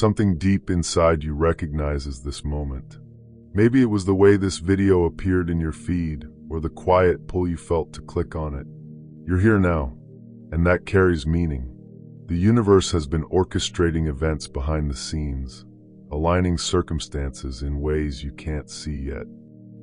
Something deep inside you recognizes this moment. Maybe it was the way this video appeared in your feed, or the quiet pull you felt to click on it. You're here now, and that carries meaning. The universe has been orchestrating events behind the scenes, aligning circumstances in ways you can't see yet.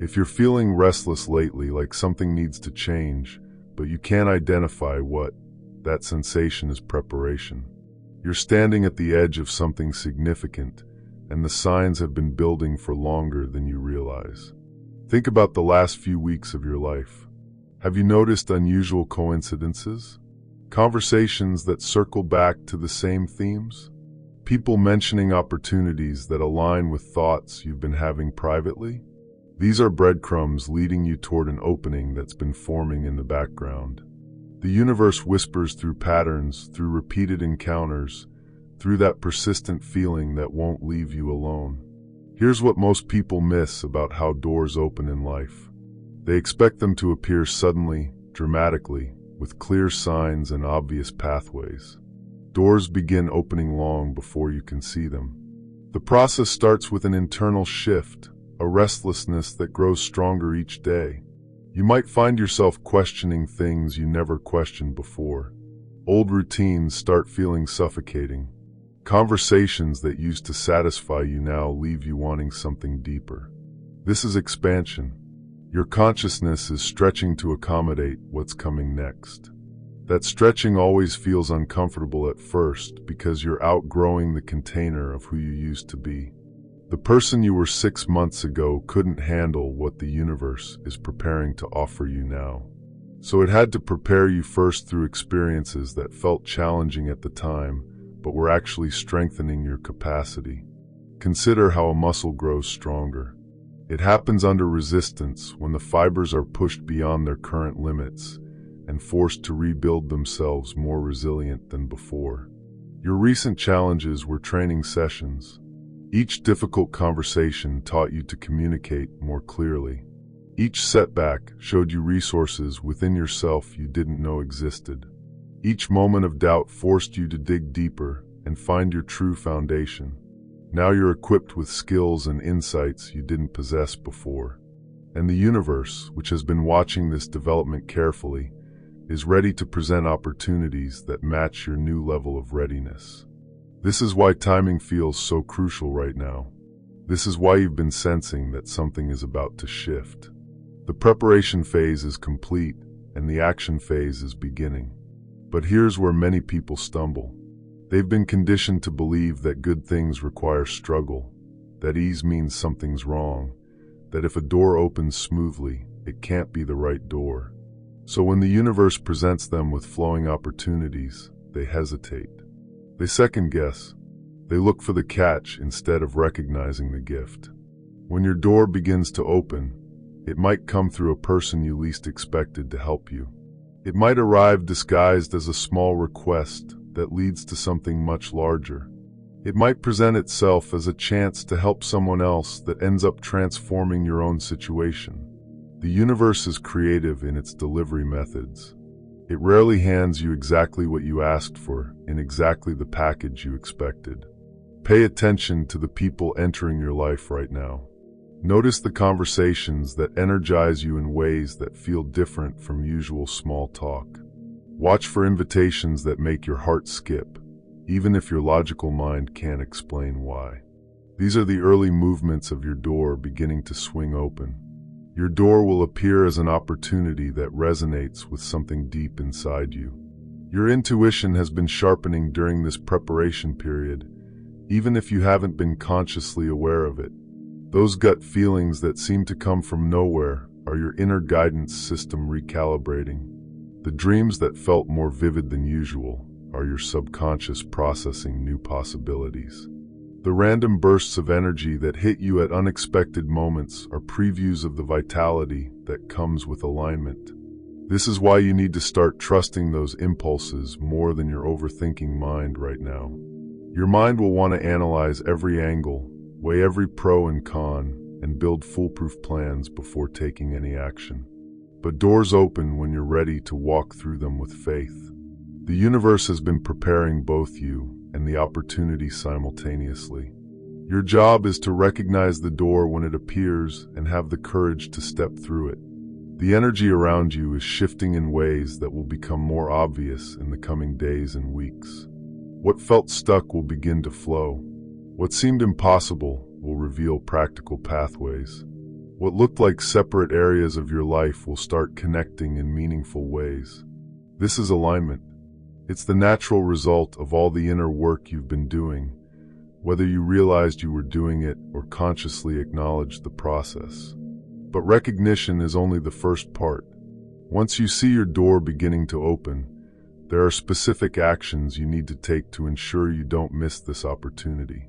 If you're feeling restless lately, like something needs to change, but you can't identify what, that sensation is preparation. You're standing at the edge of something significant, and the signs have been building for longer than you realize. Think about the last few weeks of your life. Have you noticed unusual coincidences? Conversations that circle back to the same themes? People mentioning opportunities that align with thoughts you've been having privately? These are breadcrumbs leading you toward an opening that's been forming in the background. The universe whispers through patterns, through repeated encounters, through that persistent feeling that won't leave you alone. Here's what most people miss about how doors open in life. They expect them to appear suddenly, dramatically, with clear signs and obvious pathways. Doors begin opening long before you can see them. The process starts with an internal shift, a restlessness that grows stronger each day. You might find yourself questioning things you never questioned before. Old routines start feeling suffocating. Conversations that used to satisfy you now leave you wanting something deeper. This is expansion. Your consciousness is stretching to accommodate what's coming next. That stretching always feels uncomfortable at first because you're outgrowing the container of who you used to be. The person you were 6 months ago couldn't handle what the universe is preparing to offer you now. So it had to prepare you first through experiences that felt challenging at the time, but were actually strengthening your capacity. Consider how a muscle grows stronger. It happens under resistance when the fibers are pushed beyond their current limits and forced to rebuild themselves more resilient than before. Your recent challenges were training sessions. Each difficult conversation taught you to communicate more clearly. Each setback showed you resources within yourself you didn't know existed. Each moment of doubt forced you to dig deeper and find your true foundation. Now you're equipped with skills and insights you didn't possess before. And the universe, which has been watching this development carefully, is ready to present opportunities that match your new level of readiness. This is why timing feels so crucial right now. This is why you've been sensing that something is about to shift. The preparation phase is complete, and the action phase is beginning. But here's where many people stumble. They've been conditioned to believe that good things require struggle, that ease means something's wrong, that if a door opens smoothly, it can't be the right door. So when the universe presents them with flowing opportunities, they hesitate. They second-guess. They look for the catch instead of recognizing the gift. When your door begins to open, it might come through a person you least expected to help you. It might arrive disguised as a small request that leads to something much larger. It might present itself as a chance to help someone else that ends up transforming your own situation. The universe is creative in its delivery methods. It rarely hands you exactly what you asked for in exactly the package you expected. Pay attention to the people entering your life right now. Notice the conversations that energize you in ways that feel different from usual small talk. Watch for invitations that make your heart skip, even if your logical mind can't explain why. These are the early movements of your door beginning to swing open. Your door will appear as an opportunity that resonates with something deep inside you. Your intuition has been sharpening during this preparation period, even if you haven't been consciously aware of it. Those gut feelings that seem to come from nowhere are your inner guidance system recalibrating. The dreams that felt more vivid than usual are your subconscious processing new possibilities. The random bursts of energy that hit you at unexpected moments are previews of the vitality that comes with alignment. This is why you need to start trusting those impulses more than your overthinking mind right now. Your mind will want to analyze every angle, weigh every pro and con, and build foolproof plans before taking any action. But doors open when you're ready to walk through them with faith. The universe has been preparing both you and the opportunity simultaneously. Your job is to recognize the door when it appears and have the courage to step through it. The energy around you is shifting in ways that will become more obvious in the coming days and weeks. What felt stuck will begin to flow. What seemed impossible will reveal practical pathways. What looked like separate areas of your life will start connecting in meaningful ways. This is alignment. It's the natural result of all the inner work you've been doing, whether you realized you were doing it or consciously acknowledged the process. But recognition is only the first part. Once you see your door beginning to open, there are specific actions you need to take to ensure you don't miss this opportunity.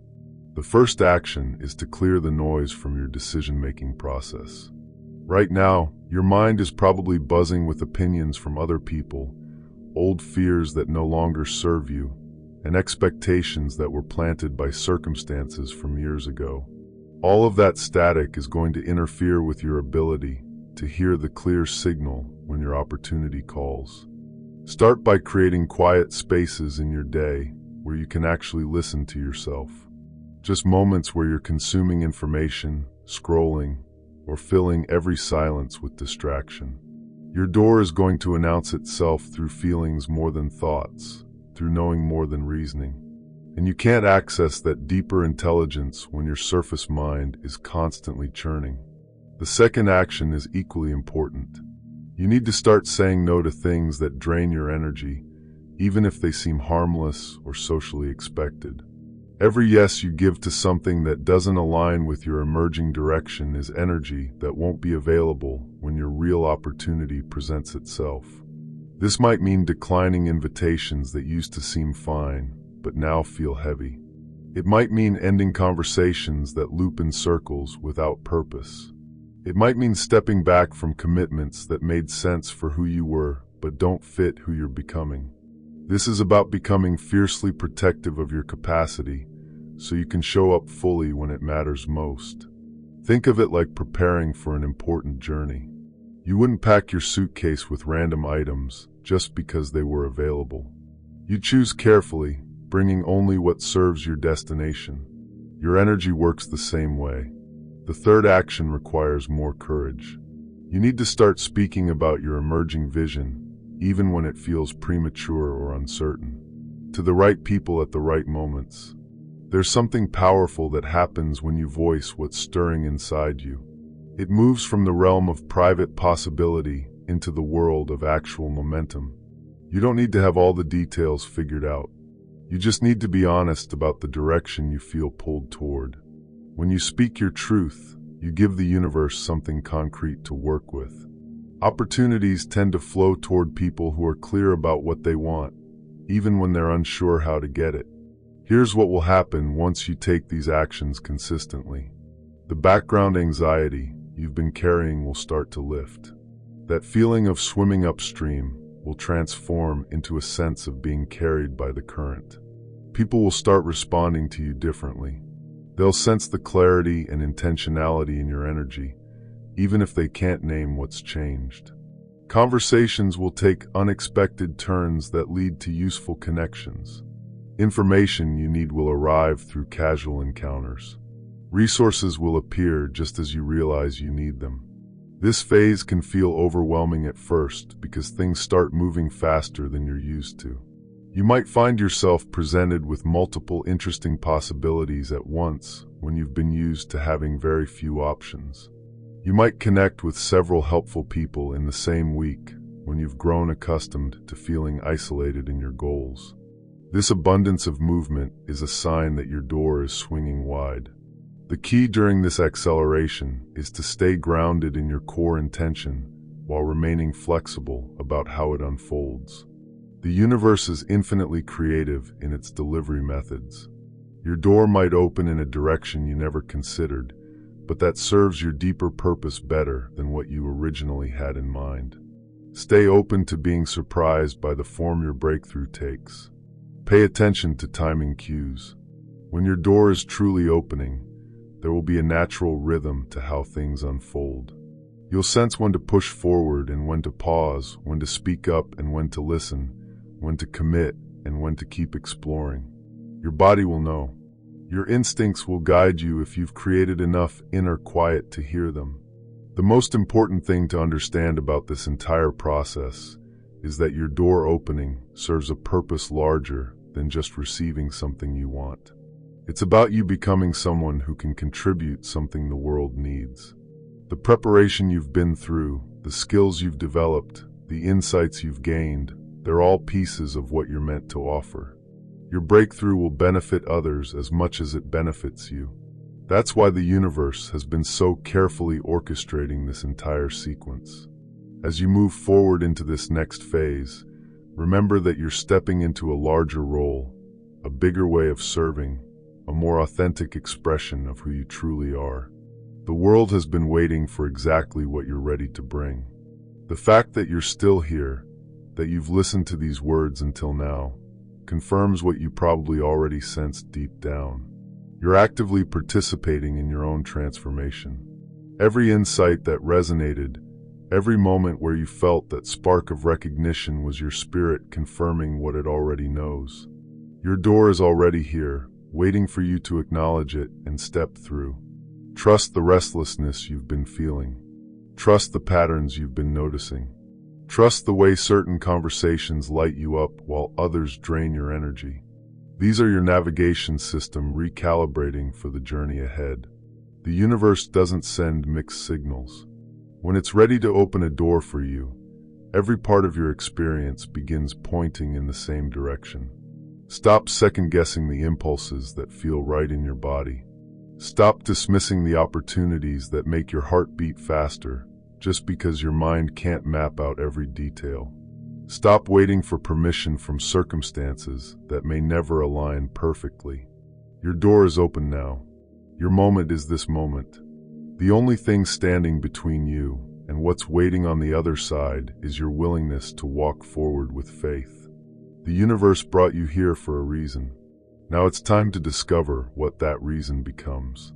The first action is to clear the noise from your decision-making process. Right now, your mind is probably buzzing with opinions from other people, old fears that no longer serve you, and expectations that were planted by circumstances from years ago. All of that static is going to interfere with your ability to hear the clear signal when your opportunity calls. Start by creating quiet spaces in your day where you can actually listen to yourself. Just moments where you're consuming information, scrolling, or filling every silence with distraction. Your door is going to announce itself through feelings more than thoughts, through knowing more than reasoning. And you can't access that deeper intelligence when your surface mind is constantly churning. The second action is equally important. You need to start saying no to things that drain your energy, even if they seem harmless or socially expected. Every yes you give to something that doesn't align with your emerging direction is energy that won't be available when your real opportunity presents itself. This might mean declining invitations that used to seem fine, but now feel heavy. It might mean ending conversations that loop in circles without purpose. It might mean stepping back from commitments that made sense for who you were, but don't fit who you're becoming. This is about becoming fiercely protective of your capacity, so you can show up fully when it matters most. Think of it like preparing for an important journey. You wouldn't pack your suitcase with random items just because they were available. You choose carefully, bringing only what serves your destination. Your energy works the same way. The third action requires more courage. You need to start speaking about your emerging vision, even when it feels premature or uncertain, to the right people at the right moments. There's something powerful that happens when you voice what's stirring inside you. It moves from the realm of private possibility into the world of actual momentum. You don't need to have all the details figured out. You just need to be honest about the direction you feel pulled toward. When you speak your truth, you give the universe something concrete to work with. Opportunities tend to flow toward people who are clear about what they want, even when they're unsure how to get it. Here's what will happen once you take these actions consistently. The background anxiety you've been carrying will start to lift. That feeling of swimming upstream will transform into a sense of being carried by the current. People will start responding to you differently. They'll sense the clarity and intentionality in your energy, even if they can't name what's changed. Conversations will take unexpected turns that lead to useful connections. Information you need will arrive through casual encounters. Resources will appear just as you realize you need them. This phase can feel overwhelming at first because things start moving faster than you're used to. You might find yourself presented with multiple interesting possibilities at once when you've been used to having very few options. You might connect with several helpful people in the same week when you've grown accustomed to feeling isolated in your goals. This abundance of movement is a sign that your door is swinging wide. The key during this acceleration is to stay grounded in your core intention while remaining flexible about how it unfolds. The universe is infinitely creative in its delivery methods. Your door might open in a direction you never considered, but that serves your deeper purpose better than what you originally had in mind. Stay open to being surprised by the form your breakthrough takes. Pay attention to timing cues. When your door is truly opening, there will be a natural rhythm to how things unfold. You'll sense when to push forward and when to pause, when to speak up and when to listen, when to commit and when to keep exploring. Your body will know. Your instincts will guide you if you've created enough inner quiet to hear them. The most important thing to understand about this entire process is that your door opening serves a purpose larger than just receiving something you want. It's about you becoming someone who can contribute something the world needs. The preparation you've been through, the skills you've developed, the insights you've gained, they're all pieces of what you're meant to offer. Your breakthrough will benefit others as much as it benefits you. That's why the universe has been so carefully orchestrating this entire sequence. As you move forward into this next phase, remember that you're stepping into a larger role, a bigger way of serving, a more authentic expression of who you truly are. The world has been waiting for exactly what you're ready to bring. The fact that you're still here, that you've listened to these words until now, confirms what you probably already sensed deep down. You're actively participating in your own transformation. Every insight that resonated, every moment where you felt that spark of recognition was your spirit confirming what it already knows. Your door is already here, waiting for you to acknowledge it and step through. Trust the restlessness you've been feeling. Trust the patterns you've been noticing. Trust the way certain conversations light you up while others drain your energy. These are your navigation system recalibrating for the journey ahead. The universe doesn't send mixed signals. When it's ready to open a door for you, every part of your experience begins pointing in the same direction. Stop second-guessing the impulses that feel right in your body. Stop dismissing the opportunities that make your heart beat faster just because your mind can't map out every detail. Stop waiting for permission from circumstances that may never align perfectly. Your door is open now. Your moment is this moment. The only thing standing between you and what's waiting on the other side is your willingness to walk forward with faith. The universe brought you here for a reason. Now it's time to discover what that reason becomes.